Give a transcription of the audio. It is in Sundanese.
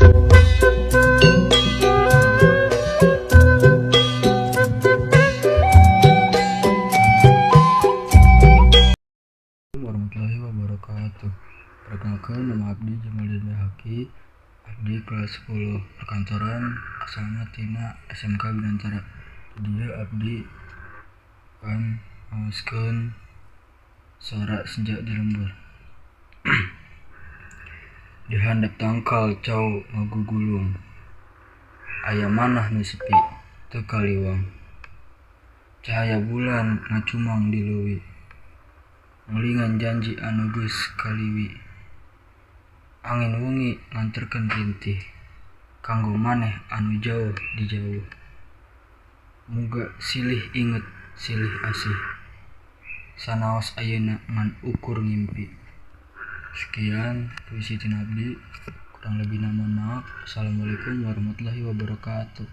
Warahmatullahi wabarakatuh. Perkenalkan, nama abdi Jamaludin Haki. Abdi kelas 10 perkantoran, asalna tina SMK Binantara. Dia abdi kan ngaoskeun suara senja di lembur. Di handap tangkal cau ngagugulung, aya manah nu sepi teu kaliwang. Cahaya bulan ngacumang di leuwih, ngulingan janji anu geus kaliwi. Angin wengi nganterkeun rintih kanggo maneh anu jauh di jauh. Muga silih inget silih asih, sanaos ayeuna ngan ukur ngimpi. Sekian puisi tina abdi, kurang lebihna mohon maaf. Assalamualaikum warahmatullahi wabarakatuh.